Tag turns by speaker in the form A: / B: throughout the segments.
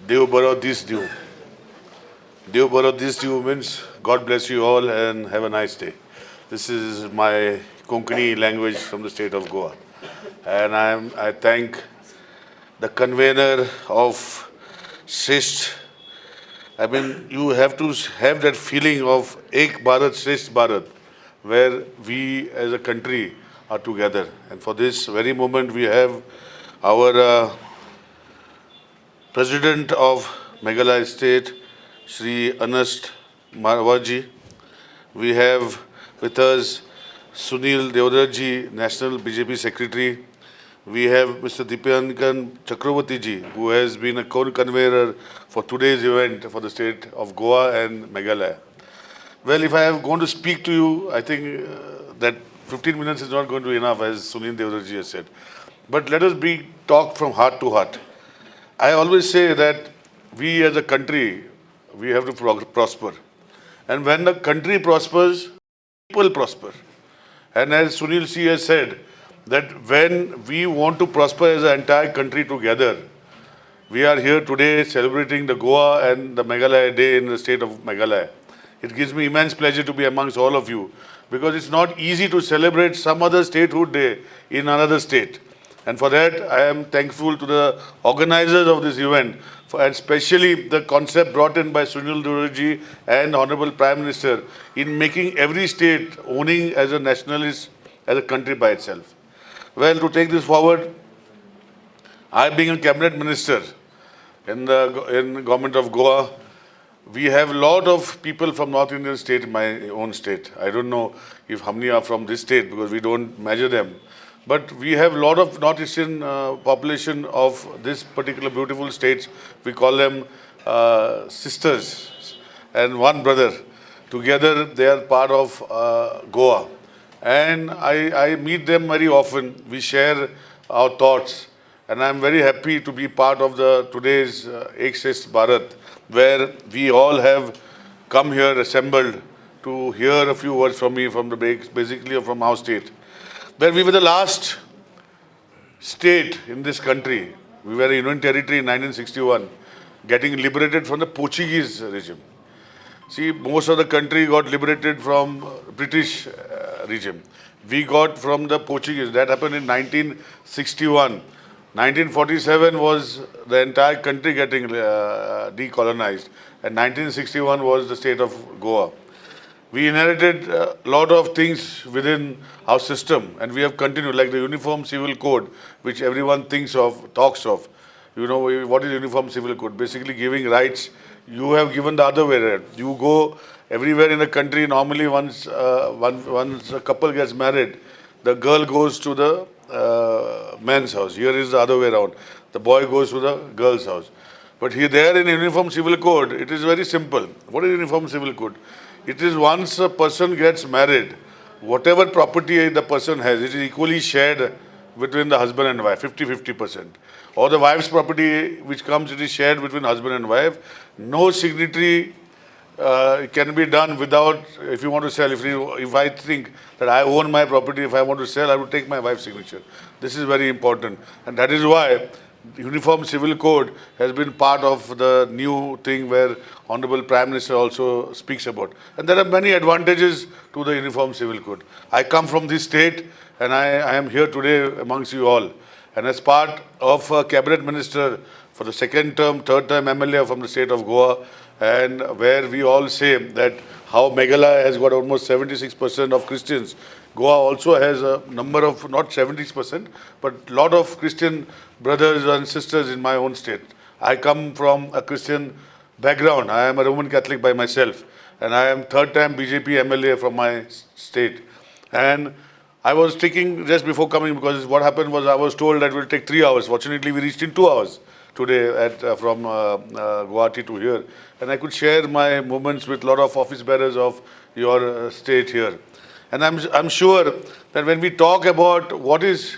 A: Dev Baro Dis Dev. Dev Baro Dis Dev means God bless you all and have a nice day. This is my Konkani language from the state of Goa. And I thank the convener of Srisht. I mean, you have to have that feeling of Ek Bharat, Srisht Bharat, where we as a country are together. And for this very moment, we have our President of Meghalaya State, Shri Anast Marwaji. We have with us Sunil Deodarji, National BJP Secretary. We have Mr. Dipyankan Chakravarti ji, who has been a co-convener for today's event for the state of Goa and Meghalaya. Well, if I am going to speak to you, I think that 15 minutes is not going to be enough, as Sunil Deodarji has said. But let us talk from heart to heart. I always say that we as a country, we have to prosper. And when the country prospers, people prosper. And as Sunil C has said, that when we want to prosper as an entire country together, we are here today celebrating the Goa and the Meghalaya Day in the state of Meghalaya. It gives me immense pleasure to be amongst all of you, because it's not easy to celebrate some other statehood day in another state. And for that, I am thankful to the organizers of this event, and especially the concept brought in by Sunil Durji and Honorable Prime Minister in making every state owning as a nationalist, as a country by itself. Well, to take this forward, I being a cabinet minister in the government of Goa, we have a lot of people from North Indian state in my own state. I don't know if how many are from this state because we don't measure them. But we have a lot of North Eastern population of this particular beautiful states. We call them sisters and one brother. Together they are part of Goa. And I meet them very often. We share our thoughts. And I'm very happy to be part of today's Ek Srisht Bharat, where we all have come here assembled to hear a few words from me from basically from our state. Where we were the last state in this country. We were a union territory in 1961, getting liberated from the Portuguese regime. See, most of the country got liberated from British regime. We got from the Portuguese. That happened in 1961. 1947 was the entire country getting decolonized. And 1961 was the state of Goa. We inherited a lot of things within our system, and we have continued, like the Uniform Civil Code, which everyone talks of. You know, what is Uniform Civil Code? Basically giving rights. You have given the other way around. You go everywhere in the country, normally once a couple gets married, the girl goes to the man's house. Here is the other way around. The boy goes to the girl's house. But there in Uniform Civil Code, it is very simple. What is Uniform Civil Code? It is once a person gets married, whatever property the person has, it is equally shared between the husband and wife, 50-50%. Or the wife's property which comes, it is shared between husband and wife. No signatory can be done without, if you want to sell, if I think that I own my property, if I want to sell, I will take my wife's signature. This is very important. And that is why Uniform Civil Code has been part of the new thing where Honorable Prime Minister also speaks about. And there are many advantages to the Uniform Civil Code. I come from this state and I am here today amongst you all. And as part of a cabinet minister for the second term, third term MLA from the state of Goa, and where we all say that how Meghalaya has got almost 76% of Christians. Goa also has a number of, not 70%, but a lot of Christian brothers and sisters in my own state. I come from a Christian background. I am a Roman Catholic by myself. And I am third time BJP MLA from my state. And I was thinking just before coming, because what happened was I was told that it will take 3 hours. Fortunately, we reached in 2 hours today from Guwahati to here. And I could share my moments with a lot of office bearers of your state here. And I'm sure that when we talk about what is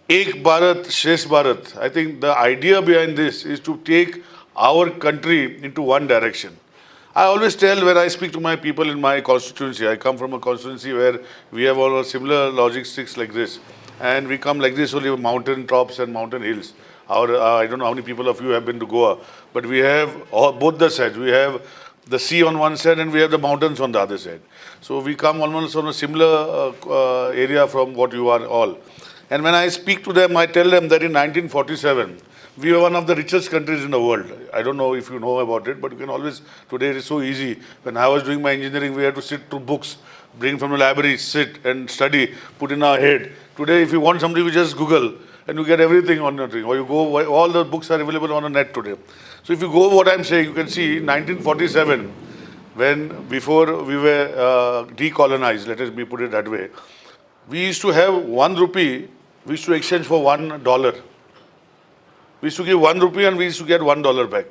A: Ek Bharat, Shresth Bharat, I think the idea behind this is to take our country into one direction. I always tell when I speak to my people in my constituency, I come from a constituency where we have all similar logistics like this. And we come like this only mountain tops and mountain hills. I don't know how many people of you have been to Goa, but we have both the sides. We have the sea on one side and we have the mountains on the other side. So we come almost on a similar area from what you are all. And when I speak to them, I tell them that in 1947, we were one of the richest countries in the world. I don't know if you know about it, but you can always, today it is so easy. When I was doing my engineering, we had to sit through books, bring from the library, sit and study, put in our head. Today, if you want something, you just Google and you get everything on your thing. Or you go, all the books are available on the net today. So if you go what I'm saying, you can see 1947, before we were decolonized, let us put it that way, we used to have 1 rupee, we used to exchange for $1. We used to give 1 rupee and we used to get $1 back.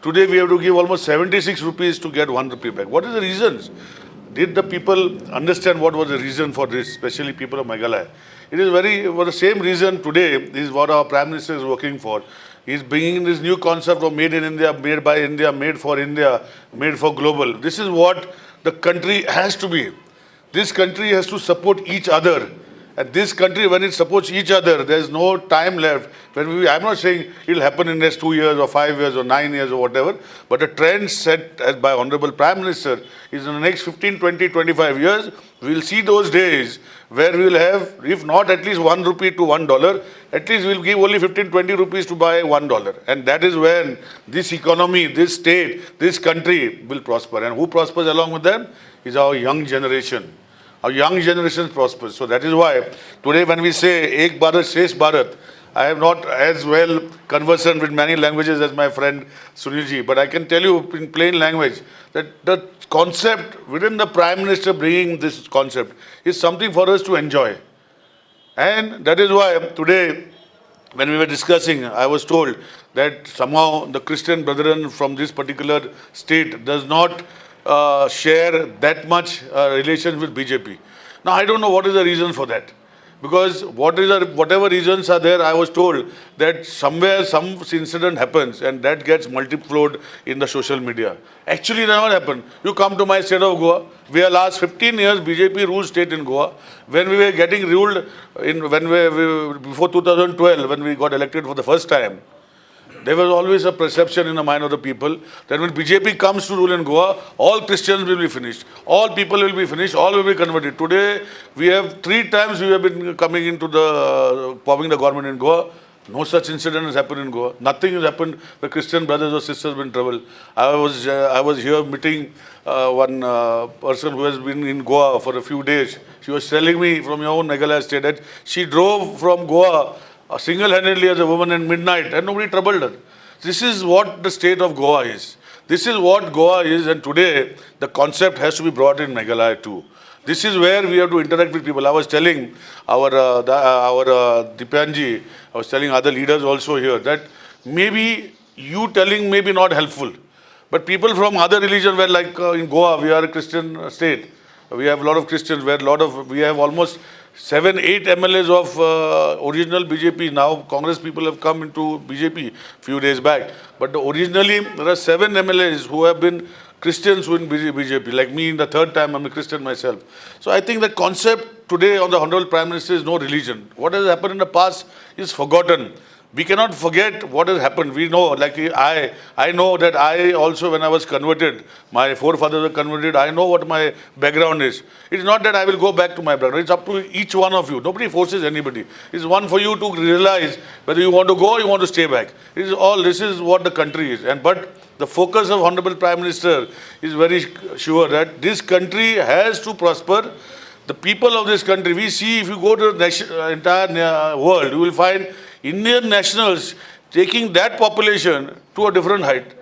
A: Today we have to give almost 76 rupees to get 1 rupee back. What is the reasons? Did the people understand what was the reason for this, especially people of Meghalaya? It is for the same reason today, this is what our Prime Minister is working for. He is bringing this new concept of made in India, made by India, made for global. This is what the country has to be. This country has to support each other. And this country, when it supports each other, there is no time left. I'm not saying it will happen in the next 2 years or 5 years or 9 years or whatever, but the trend set as by Honorable Prime Minister is in the next 15, 20, 25 years, we will see those days where we will have, if not at least 1 rupee to $1, at least we will give only 15, 20 rupees to buy $1. And that is when this economy, this state, this country will prosper. And who prospers along with them is our young generation. Our young generation prospers. So that is why today when we say Ek Bharat, Shresh Bharat, I am not as well conversant with many languages as my friend Sunilji, but I can tell you in plain language that the concept within the Prime Minister bringing this concept is something for us to enjoy. And that is why today when we were discussing, I was told that somehow the Christian brethren from this particular state does not share that much relation with BJP. Now, I don't know what is the reason for that. Because whatever reasons are there, I was told that somewhere some incident happens and that gets multiplied in the social media. Actually, that never happened. You come to my state of Goa. We are last 15 years BJP ruled state in Goa. When we were getting ruled, before 2012, when we got elected for the first time, there was always a perception in the mind of the people that when BJP comes to rule in Goa, all Christians will be finished. All people will be finished. All will be converted. Today, we have 3 times we have been coming into forming the government in Goa. No such incident has happened in Goa. Nothing has happened where Christian brothers or sisters have been in trouble. I was here meeting one person who has been in Goa for a few days. She was telling me from your own Meghalaya state that she drove from Goa single-handedly as a woman at midnight and nobody troubled her. This is what the state of Goa is. This is what Goa is, and today the concept has to be brought in Meghalaya too. This is where we have to interact with people. I was telling our Dipanji, I was telling other leaders also here that maybe you telling may be not helpful. But people from other religion where like in Goa, we are a Christian state. We have a lot of Christians where we have almost 7, 8 MLAs of original BJP. Now Congress people have come into BJP few days back. But originally there are 7 MLAs who have been Christians who in BJP. Like me in the 3rd time, I'm a Christian myself. So I think the concept today on the Honorable Prime Minister is no religion. What has happened in the past is forgotten. We cannot forget what has happened. We know, like I know that I also, when I was converted, my forefathers were converted, I know what my background is. It is not that I will go back to my background. It's up to each one of you. Nobody forces anybody. It's one for you to realize whether you want to go or you want to stay back. This is what the country is. But the focus of Honorable Prime Minister is very sure that this country has to prosper. The people of this country, we see if you go to the entire world, you will find Indian nationals taking that population to a different height.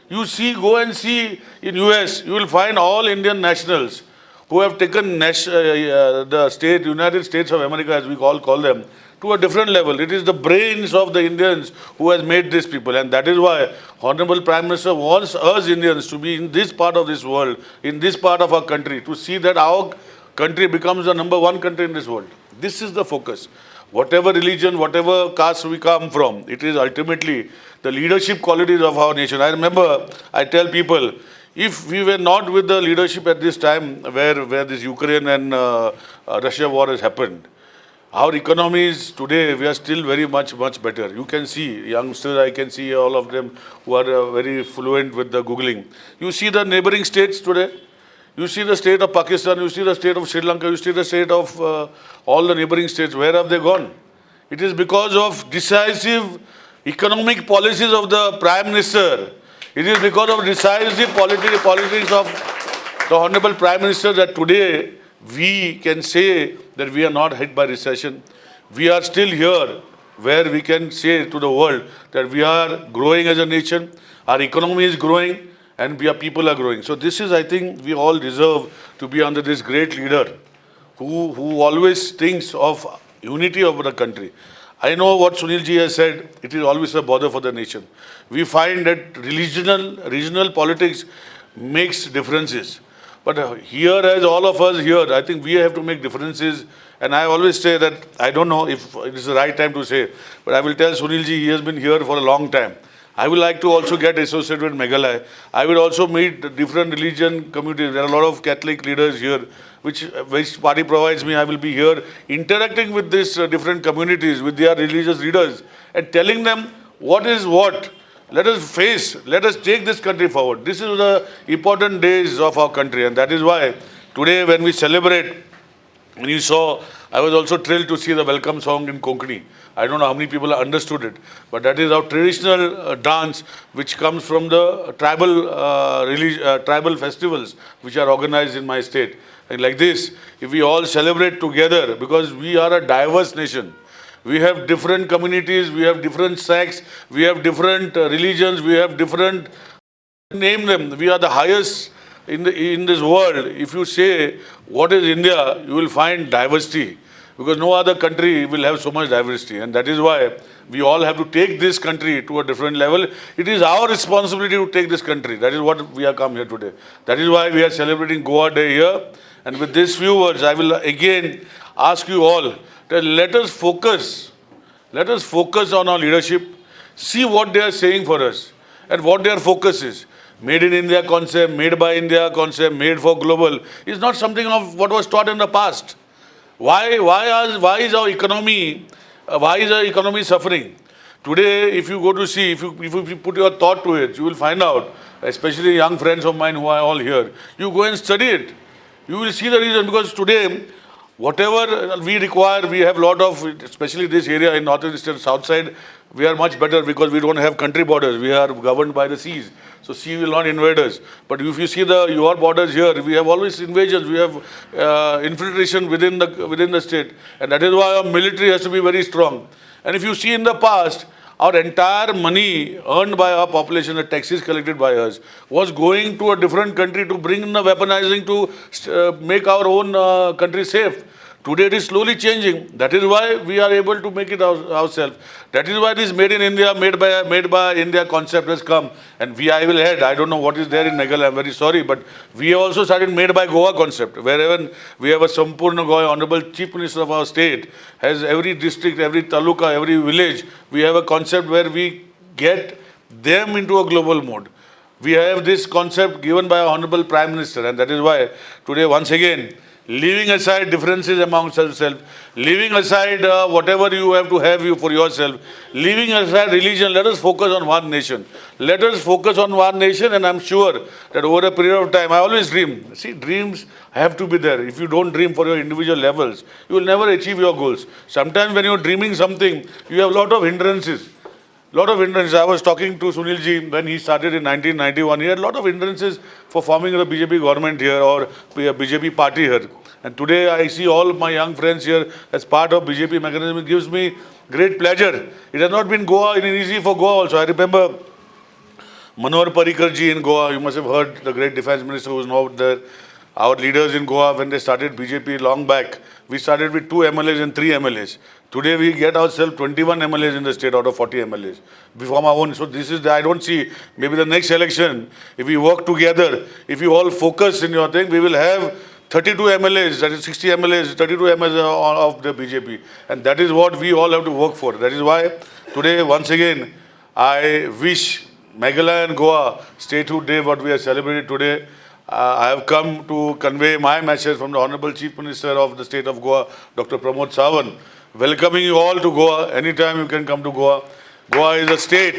A: Go and see in US, you will find all Indian nationals who have taken the United States of America, as we call them, to a different level. It is the brains of the Indians who has made these people. And that is why Honorable Prime Minister wants us Indians to be in this part of this world, in this part of our country, to see that our country becomes the #1 country in this world. This is the focus. Whatever religion, whatever caste we come from, it is ultimately the leadership qualities of our nation. I remember, I tell people, if we were not with the leadership at this time where this Ukraine and Russia war has happened, Our economies today, we are still very much better. You can see youngsters, I can see all of them who are very fluent with the Googling. You see the neighboring states today. You see the state of Pakistan, you see the state of Sri Lanka, you see the state of all the neighboring states. Where have they gone? It is because of decisive economic policies of the Prime Minister. It is because of decisive politics of the Honorable Prime Minister that today we can say that we are not hit by recession. We are still here where we can say to the world that we are growing as a nation, our economy is growing, and people are growing. So this is, I think, we all deserve to be under this great leader who always thinks of unity of the country. I know what Sunil ji has said, it is always a bother for the nation. We find that regional politics makes differences. But here, as all of us here, I think we have to make differences. And I always say that, I don't know if it is the right time to say, but I will tell Sunil ji, he has been here for a long time. I would like to also get associated with Meghalaya. I will also meet different religion communities. There are a lot of Catholic leaders here, which party provides me. I will be here interacting with these different communities, with their religious leaders, and telling them what is what. Let us take this country forward. This is the important days of our country, and that is why today when we celebrate, when you saw, I was also thrilled to see the welcome song in Konkani. I don't know how many people understood it, but that is our traditional dance which comes from the tribal festivals which are organized in my state. And like this, if we all celebrate together, because we are a diverse nation, we have different communities, we have different sects, we have different religions, we have different, name them. We are the highest in this world. If you say what is India, you will find diversity, because no other country will have so much diversity. And that is why we all have to take this country to a different level. It is our responsibility to take this country. That is what we are come here today. That is why we are celebrating Goa Day here. And with these few words, I will again ask you all that let us focus on our leadership, see what they are saying for us and what their focus is. Made in India concept, made by India concept, made for global is not something of what was taught in the past. Why is our economy suffering? Today, if you go to see, if you put your thought to it, you will find out, especially young friends of mine who are all here, you go and study it. You will see the reason, because today, whatever we require, we have a lot of, especially this area in northeast and south side, we are much better because we don't have country borders. We are governed by the seas. So sea will not invade us. But if you see your borders here, we have always invasions. We have infiltration within the state. And that is why our military has to be very strong. And if you see in the past, our entire money earned by our population, the taxes collected by us, was going to a different country to bring in the weaponizing to make our own country safe. Today it is slowly changing. That is why we are able to make it ourselves. That is why this made in India, made by India concept has come. And I will add, I don't know what is there in Meghalaya, I'm very sorry, but we have also started made by Goa concept, wherever we have a Sampurna Goa, Honorable Chief Minister of our state, has every district, every taluka, every village, we have a concept where we get them into a global mode. We have this concept given by our Honorable Prime Minister, and that is why today once again, leaving aside differences amongst ourselves, leaving aside whatever you have to have for yourself, leaving aside religion, let us focus on one nation. Let us focus on one nation, and I'm sure that over a period of time, I always dream. See, dreams have to be there. If you don't dream for your individual levels, you will never achieve your goals. Sometimes when you're dreaming something, you have a lot of hindrances. I was talking to Sunil ji when he started in 1991. He had a lot of hindrances for forming the BJP government here or a BJP party here. And today I see all my young friends here as part of BJP mechanism. It gives me great pleasure. It has not been easy for Goa also. I remember Manohar Parrikar ji in Goa. You must have heard the great defense minister who is now there. Our leaders in Goa, when they started BJP long back, we started with 2 MLAs and 3 MLAs. Today we get ourselves 21 MLAs in the state out of 40 MLAs. We form our own. So this is, I don't see, maybe the next election, if we work together, if you all focus in your thing, we will have 32 MLAs, that is 60 MLAs, 32 MLAs of the BJP. And that is what we all have to work for. That is why today, once again, I wish Meghalaya and Goa Statehood Day, what we are celebrating today, I have come to convey my message from the Honorable Chief Minister of the state of Goa, Dr. Pramod Sawant, welcoming you all to Goa. Anytime you can come to Goa. Goa is a state.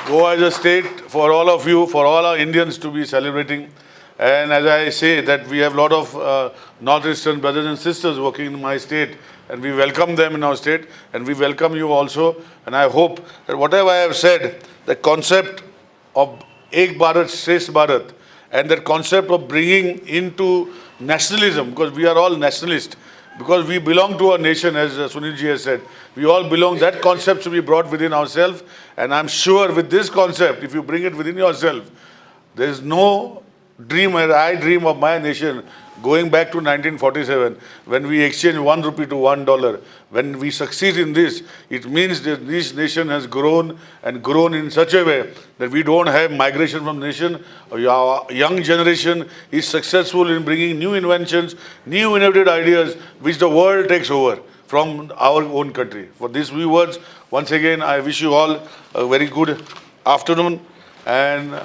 A: Goa is a state for all of you, for all our Indians to be celebrating. And as I say that we have a lot of northeastern brothers and sisters working in my state, and we welcome them in our state, and we welcome you also. And I hope that whatever I have said, the concept of Ek Bharat, Shresth Bharat, and that concept of bringing into nationalism, because we are all nationalists, because we belong to a nation, as Sunilji has said. We all belong. That concept should be brought within ourselves. And I'm sure with this concept, if you bring it within yourself, there is no dream, as I dream of my nation, going back to 1947, when we exchanged 1 rupee to $1. When we succeed in this, it means that this nation has grown and grown in such a way that we don't have migration from nation. Our young generation is successful in bringing new inventions, new innovative ideas, which the world takes over from our own country. For these few words, once again, I wish you all a very good afternoon, and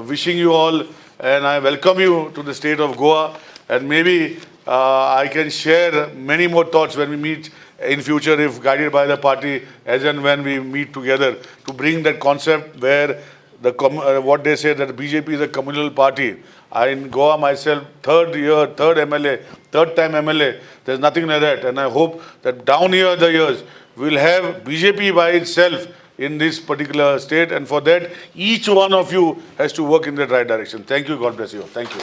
A: wishing you all, and I welcome you to the state of Goa. And maybe I can share many more thoughts when we meet in future, if guided by the party, as and when we meet together, to bring that concept where what they say that BJP is a communal party. I in Goa myself, third time MLA, there's nothing like that. And I hope that down here the years, we'll have BJP by itself in this particular state. And for that, each one of you has to work in the right direction. Thank you. God bless you. Thank you.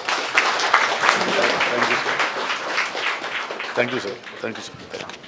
A: Thank you, sir. Thank you, sir. Thank you, sir.